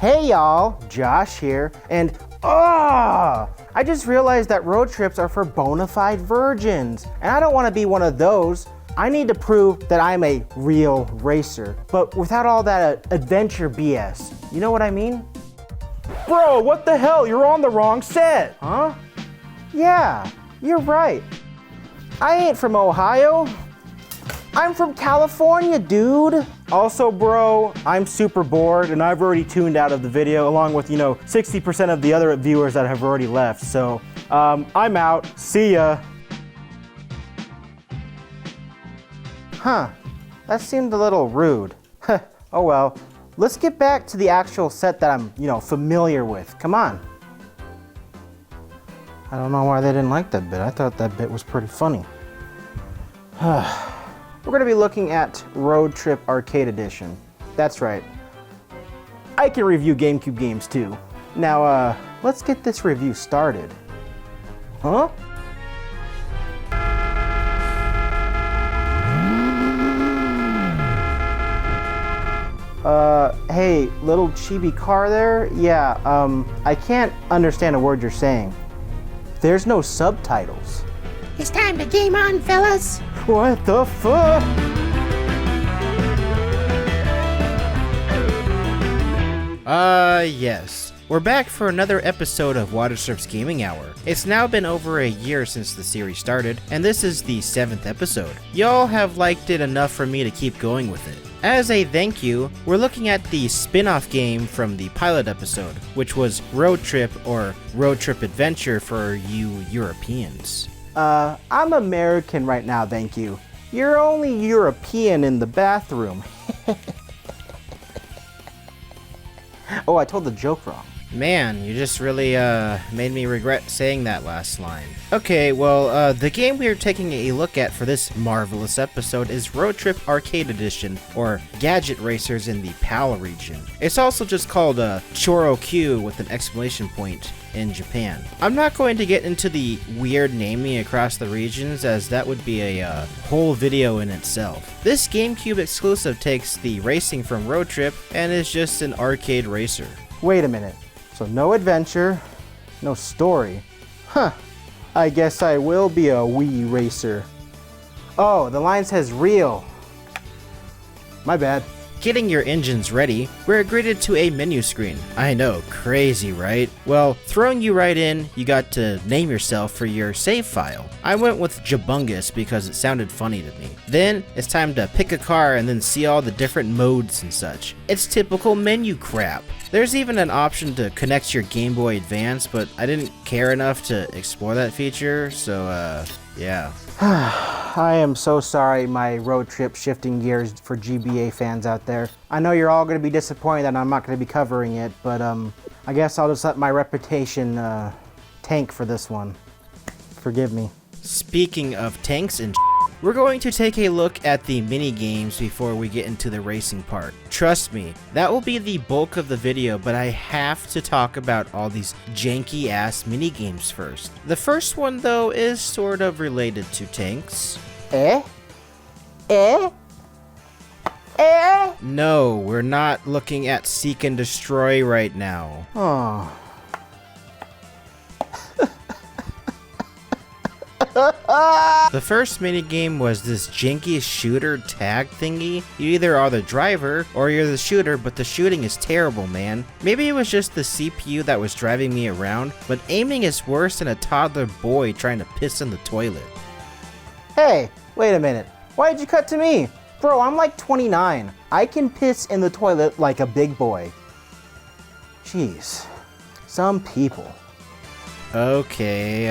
Hey y'all, Josh here, and I just realized that road trips are for bona fide virgins, and I don't want to be one of those. I need to prove that I'm a real racer, but without all that adventure BS. You know what I mean? Bro, what the hell? You're on the wrong set. Huh? Yeah, you're right. I ain't from Ohio. I'm from California, dude. Also, bro, I'm super bored and I've already tuned out of the video along with, 60% of the other viewers that have already left. So, I'm out. See ya. Huh, that seemed a little rude. Oh well. Let's get back to the actual set that I'm, familiar with. Come on. I don't know why they didn't like that bit. I thought that bit was pretty funny. We're gonna be looking at Road Trip Arcade Edition. That's right. I can review GameCube games too. Now, let's get this review started. Huh? Hey, little chibi car there? Yeah, I can't understand a word you're saying. There's no subtitles. It's time to game on, fellas. What the fuck? Yes. We're back for another episode of Watersurf's Gaming Hour. It's now been over a year since the series started, and this is the 7th episode. Y'all have liked it enough for me to keep going with it. As a thank you, we're looking at the spin-off game from the pilot episode, which was Road Trip or Road Trip Adventure for you Europeans. I'm American right now, thank you. You're only European in the bathroom. Oh, I told the joke wrong. Man, you just really made me regret saying that last line. Okay, well, the game we are taking a look at for this marvelous episode is Road Trip Arcade Edition, or Gadget Racers in the PAL region. It's also just called Choro Q with an exclamation point in Japan. I'm not going to get into the weird naming across the regions, as that would be a whole video in itself. This GameCube exclusive takes the racing from Road Trip and is just an arcade racer. Wait a minute. So no adventure, no story. Huh, I guess I will be a Wii racer. Oh, the line says real. My bad. Getting your engines ready, we're greeted to a menu screen. I know, crazy, right? Well, throwing you right in, you got to name yourself for your save file. I went with Jabungus because it sounded funny to me. Then, it's time to pick a car and then see all the different modes and such. It's typical menu crap. There's even an option to connect your Game Boy Advance, but I didn't care enough to explore that feature, so yeah. I am so sorry, my road trip shifting gears for GBA fans out there. I know you're all going to be disappointed that I'm not going to be covering it, but I guess I'll just let my reputation tank for this one. Forgive me. Speaking of tanks and we're going to take a look at the mini-games before we get into the racing part. Trust me, that will be the bulk of the video, but I have to talk about all these janky-ass mini-games first. The first one, though, is sort of related to tanks. Eh? No, we're not looking at Seek and Destroy right now. Oh. The first minigame was this janky shooter tag thingy. You either are the driver or you're the shooter, but the shooting is terrible, man. Maybe it was just the CPU that was driving me around, but aiming is worse than a toddler boy trying to piss in the toilet. Hey, wait a minute. Why did you cut to me? Bro, I'm like 29. I can piss in the toilet like a big boy. Jeez. Some people. Okay,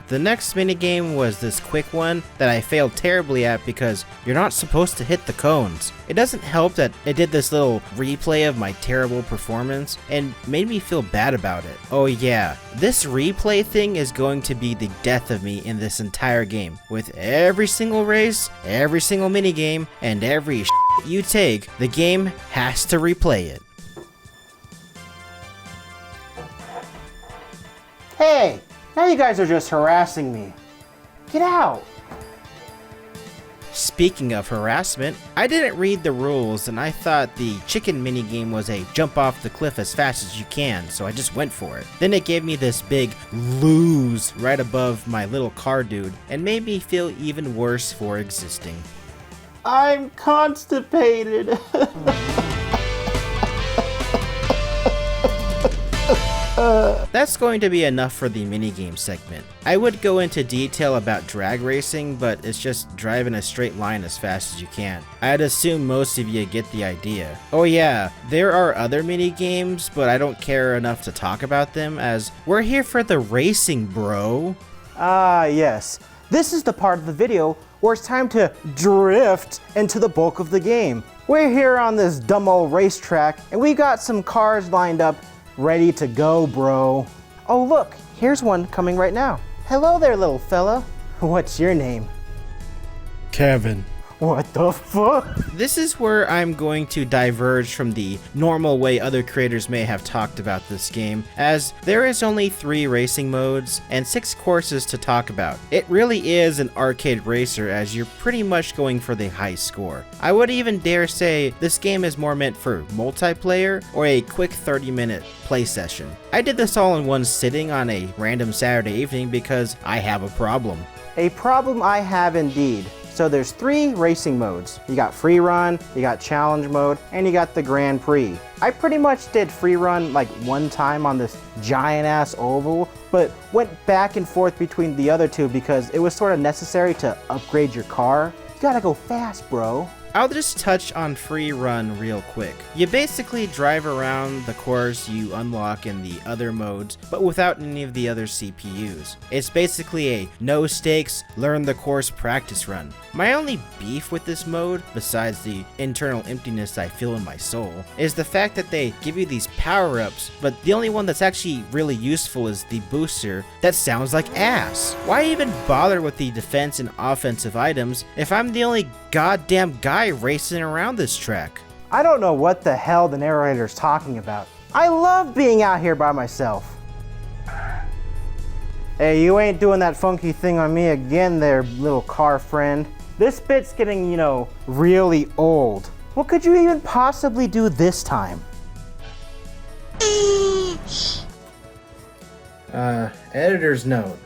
the next minigame was this quick one that I failed terribly at because you're not supposed to hit the cones. It doesn't help that it did this little replay of my terrible performance and made me feel bad about it. Oh yeah, this replay thing is going to be the death of me in this entire game. With every single race, every single minigame, and every shit you take, the game has to replay it. Hey, now you guys are just harassing me. Get out. Speaking of harassment, I didn't read the rules and I thought the chicken minigame was a jump off the cliff as fast as you can, so I just went for it. Then it gave me this big lose right above my little car dude and made me feel even worse for existing. I'm constipated. That's going to be enough for the minigame segment. I would go into detail about drag racing, but it's just driving a straight line as fast as you can. I'd assume most of you get the idea. Oh yeah, there are other minigames, but I don't care enough to talk about them as we're here for the racing, bro. Ah, yes. This is the part of the video where it's time to drift into the bulk of the game. We're here on this dumb old racetrack, and we got some cars lined up ready to go, bro. Oh look, here's one coming right now. Hello there, little fella. What's your name? Kevin. What the fuck? This is where I'm going to diverge from the normal way other creators may have talked about this game, as there is only 3 racing modes and 6 courses to talk about. It really is an arcade racer, as you're pretty much going for the high score. I would even dare say this game is more meant for multiplayer or a quick 30-minute play session. I did this all in one sitting on a random Saturday evening because I have a problem. A problem I have indeed. So there's 3 racing modes. You got free run, you got challenge mode, and you got the Grand Prix. I pretty much did free run like one time on this giant ass oval, but went back and forth between the other 2 because it was sort of necessary to upgrade your car. You gotta go fast, bro. I'll just touch on free run real quick. You basically drive around the course you unlock in the other modes, but without any of the other CPUs. It's basically a no stakes, learn the course practice run. My only beef with this mode, besides the internal emptiness I feel in my soul, is the fact that they give you these power-ups, but the only one that's actually really useful is the booster that sounds like ass. Why even bother with the defense and offensive items if I'm the only goddamn guy racing around this track? I don't know what the hell the narrator's talking about. I love being out here by myself. Hey, you ain't doing that funky thing on me again there, little car friend. This bit's getting, really old. What could you even possibly do this time? Editor's note.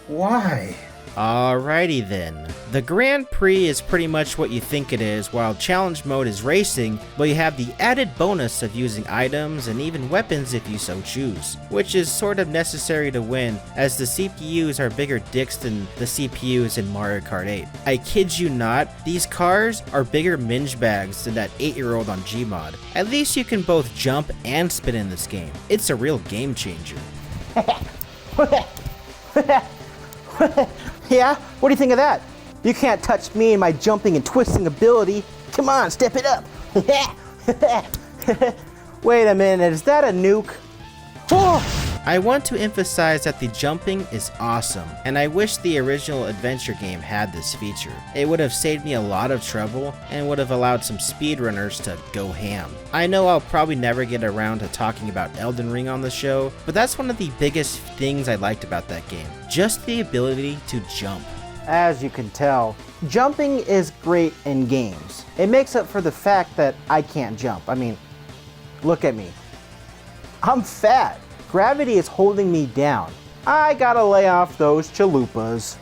Why? Alrighty then. The Grand Prix is pretty much what you think it is, while challenge mode is racing, but you have the added bonus of using items and even weapons if you so choose, which is sort of necessary to win, as the CPUs are bigger dicks than the CPUs in Mario Kart 8. I kid you not, these cars are bigger minge bags than that 8-year-old on Gmod. At least you can both jump and spin in this game. It's a real game changer. Yeah? What do you think of that? You can't touch me and my jumping and twisting ability. Come on, step it up. Wait a minute, is that a nuke? Oh! I want to emphasize that the jumping is awesome, and I wish the original adventure game had this feature. It would have saved me a lot of trouble and would have allowed some speedrunners to go ham. I know I'll probably never get around to talking about Elden Ring on the show, but that's one of the biggest things I liked about that game. Just the ability to jump. As you can tell, jumping is great in games. It makes up for the fact that I can't jump. I mean, look at me. I'm fat. Gravity is holding me down. I gotta lay off those chalupas.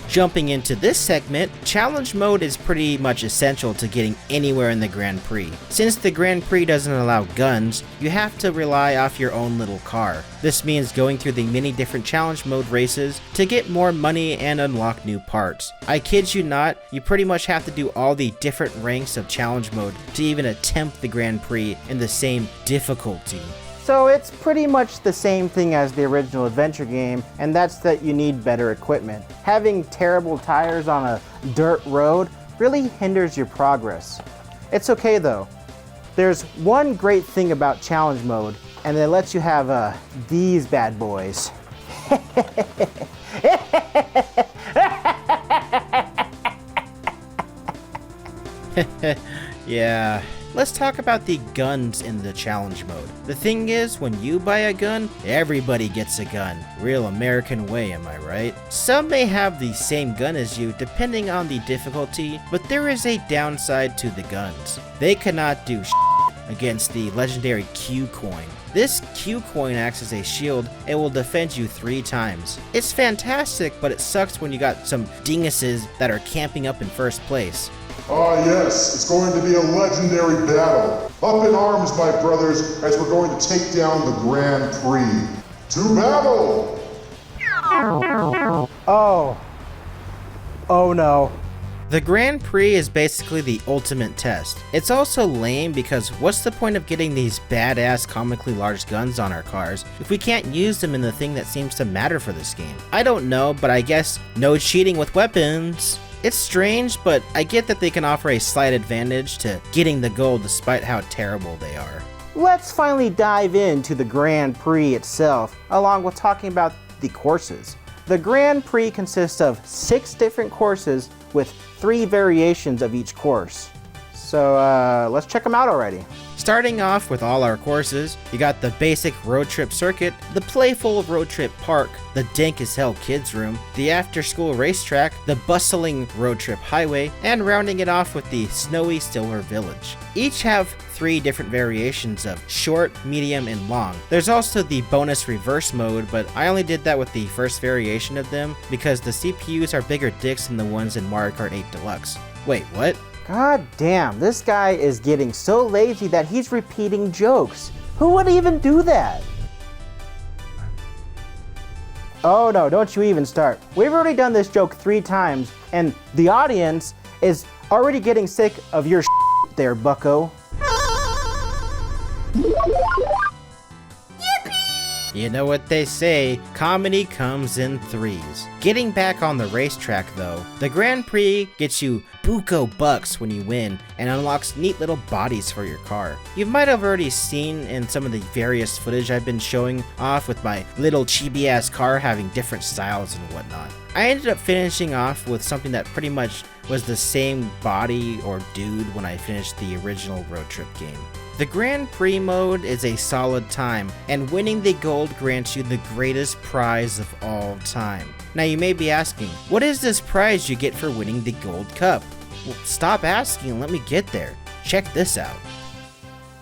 Jumping into this segment, challenge mode is pretty much essential to getting anywhere in the Grand Prix. Since the Grand Prix doesn't allow guns, you have to rely off your own little car. This means going through the many different challenge mode races to get more money and unlock new parts. I kid you not, you pretty much have to do all the different ranks of challenge mode to even attempt the Grand Prix in the same difficulty. So it's pretty much the same thing as the original adventure game, and that's that you need better equipment. Having terrible tires on a dirt road really hinders your progress. It's okay though. There's one great thing about challenge mode, and it lets you have these bad boys. Yeah, let's talk about the guns in the challenge mode. The thing is, when you buy a gun, everybody gets a gun. Real American way, am I right? Some may have the same gun as you depending on the difficulty, but there is a downside to the guns. They cannot do against the legendary Q coin. This Q coin acts as a shield and will defend you 3 times. It's fantastic, but it sucks when you got some dinguses that are camping up in first place. Ah yes, it's going to be a legendary battle. Up in arms, my brothers, as we're going to take down the Grand Prix. To battle! Oh no. The Grand Prix is basically the ultimate test. It's also lame because what's the point of getting these badass comically large guns on our cars if we can't use them in the thing that seems to matter for this game? I don't know, but I guess no cheating with weapons. It's strange, but I get that they can offer a slight advantage to getting the gold despite how terrible they are. Let's finally dive into the Grand Prix itself, along with talking about the courses. The Grand Prix consists of 6 different courses with 3 variations of each course. So let's check them out already. Starting off with all our courses, you got the basic road trip circuit, the playful road trip park, the dank as hell kids room, the after school racetrack, the bustling road trip highway, and rounding it off with the snowy Stiller Village. Each have 3 different variations of short, medium, and long. There's also the bonus reverse mode, but I only did that with the first variation of them because the CPUs are bigger dicks than the ones in Mario Kart 8 Deluxe. Wait, what? God damn, this guy is getting so lazy that he's repeating jokes. Who would even do that? Oh no, don't you even start. We've already done this joke 3 times, and the audience is already getting sick of your there, bucko. You know what they say, comedy comes in 3s. Getting back on the racetrack though, the Grand Prix gets you buco bucks when you win and unlocks neat little bodies for your car. You might have already seen in some of the various footage I've been showing off with my little chibi ass car having different styles and whatnot. I ended up finishing off with something that pretty much was the same body or dude when I finished the original road trip game. The Grand Prix mode is a solid time, and winning the gold grants you the greatest prize of all time. Now you may be asking, what is this prize you get for winning the gold cup? Well, stop asking and let me get there. Check this out.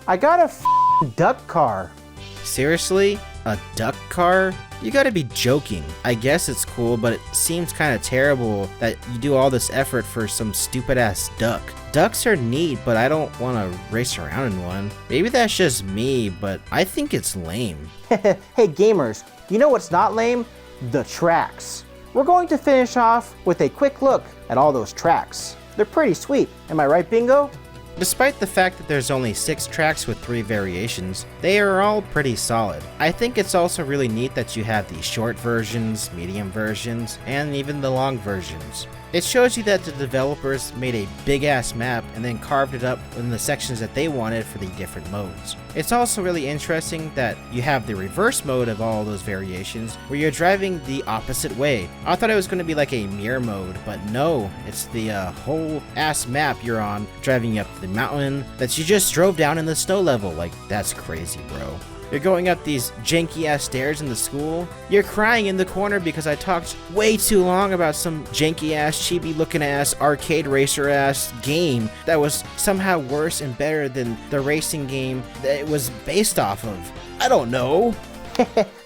I got a duck car. Seriously? A duck car? You gotta be joking. I guess it's cool, but it seems kinda terrible that you do all this effort for some stupid ass duck. Ducks are neat, but I don't wanna race around in one. Maybe that's just me, but I think it's lame. Hey gamers, you know what's not lame? The tracks. We're going to finish off with a quick look at all those tracks. They're pretty sweet, am I right, Bingo? Despite the fact that there's only 6 tracks with 3 variations, they are all pretty solid. I think it's also really neat that you have the short versions, medium versions, and even the long versions. It shows you that the developers made a big ass map and then carved it up in the sections that they wanted for the different modes. It's also really interesting that you have the reverse mode of all those variations where you're driving the opposite way. I thought it was going to be like a mirror mode, but no, it's the whole ass map you're on driving up the mountain that you just drove down in the snow level. Like, that's crazy, bro. You're going up these janky ass stairs in the school. You're crying in the corner because I talked way too long about some janky ass, chibi looking ass, arcade racer ass game that was somehow worse and better than the racing game that it was based off of. I don't know.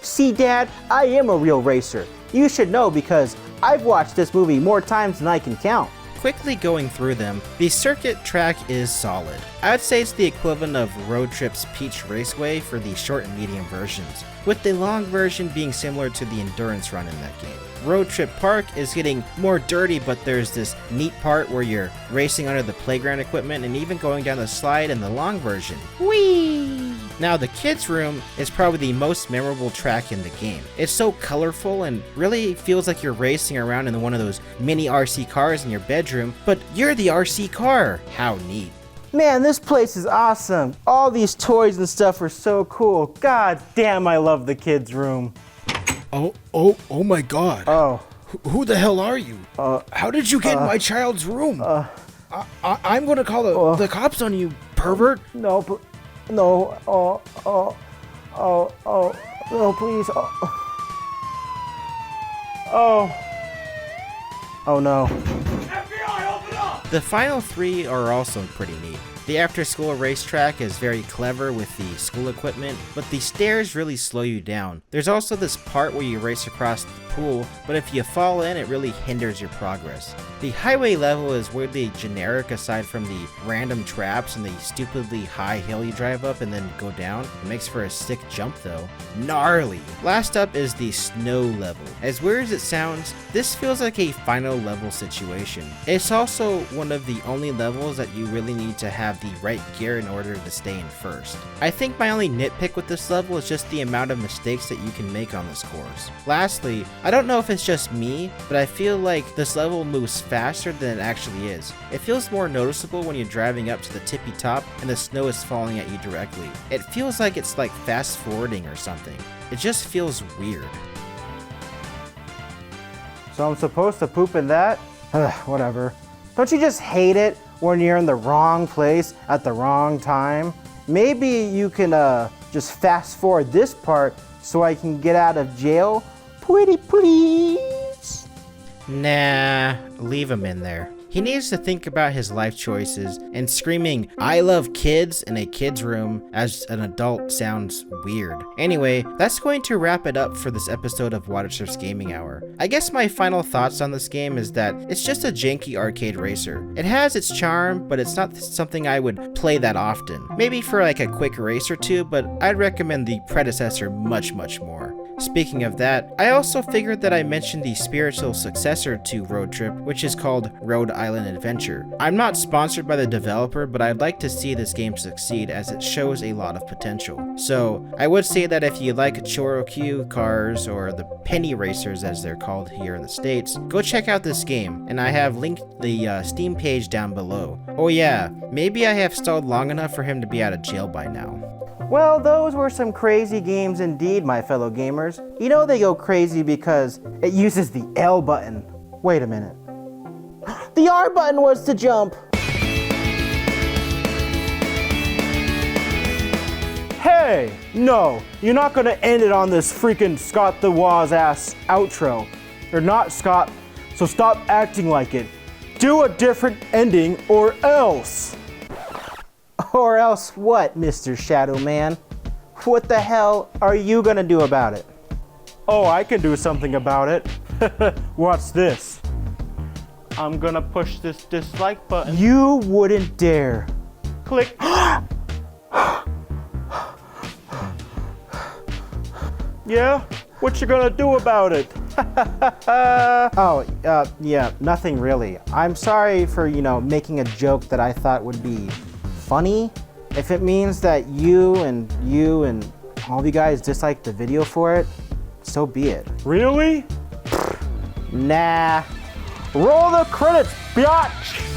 See, Dad, I am a real racer. You should know because I've watched this movie more times than I can count. Quickly going through them, the circuit track is solid. I would say it's the equivalent of Road Trip's Peach Raceway for the short and medium versions, with the long version being similar to the endurance run in that game. Road Trip Park is getting more dirty, but there's this neat part where you're racing under the playground equipment and even going down the slide in the long version. Whee! Now the kids room is probably the most memorable track in the game. It's so colorful and really feels like you're racing around in one of those mini RC cars in your bedroom, but you're the RC car. How neat. Man, this place is awesome. All these toys and stuff are so cool. God damn, I love the kids room. Oh my God. Oh. Who the hell are you? How did you get in my child's room? I'm gonna call the cops on you pervert? No, no, no, please. Oh no. The final 3 are also pretty neat. The after-school racetrack is very clever with the school equipment, but the stairs really slow you down. There's also this part where you race across the pool, but if you fall in, it really hinders your progress. The highway level is weirdly generic aside from the random traps and the stupidly high hill you drive up and then go down. It makes for a sick jump though. Gnarly! Last up is the snow level. As weird as it sounds, this feels like a final level situation. It's also one of the only levels that you really need to have the right gear in order to stay in first. I think my only nitpick with this level is just the amount of mistakes that you can make on this course. Lastly, I don't know if it's just me, but I feel like this level moves faster than it actually is. It feels more noticeable when you're driving up to the tippy top and the snow is falling at you directly. It feels like it's like fast forwarding or something. It just feels weird. So I'm supposed to poop in that? Whatever. Don't you just hate it when you're in the wrong place at the wrong time? Maybe you can just fast forward this part so I can get out of jail? Pretty please? Nah, leave him in there. He needs to think about his life choices, and screaming, "I love kids" in a kid's room as an adult sounds weird. Anyway, that's going to wrap it up for this episode of Watersurf's Gaming Hour. I guess my final thoughts on this game is that it's just a janky arcade racer. It has its charm, but it's not something I would play that often. Maybe for like a quick race or two, but I'd recommend the predecessor much more. Speaking of that, I also figured that I mentioned the spiritual successor to Road Trip, which is called Rhode Island Adventure. I'm not sponsored by the developer, but I'd like to see this game succeed as it shows a lot of potential. So I would say that if you like Chorokyu cars, or the penny racers as they're called here in the States, go check out this game, and I have linked the Steam page down below. Oh yeah, maybe I have stalled long enough for him to be out of jail by now. Well, those were some crazy games indeed, my fellow gamers. You know they go crazy because it uses the L button. Wait a minute. The R button was to jump. Hey, no, you're not gonna end it on this freaking Scott the Woz ass outro. You're not, Scott, so stop acting like it. Do a different ending or else. Or else what, Mr. Shadow Man? What the hell are you gonna do about it? Oh, I can do something about it. What's this? I'm gonna push this dislike button. You wouldn't dare. Click. Yeah? What you gonna do about it? Yeah, nothing really. I'm sorry for, making a joke that I thought would be funny. If it means that you and all of you guys dislike the video for it, so be it. Really? Nah. Roll the credits, biatch!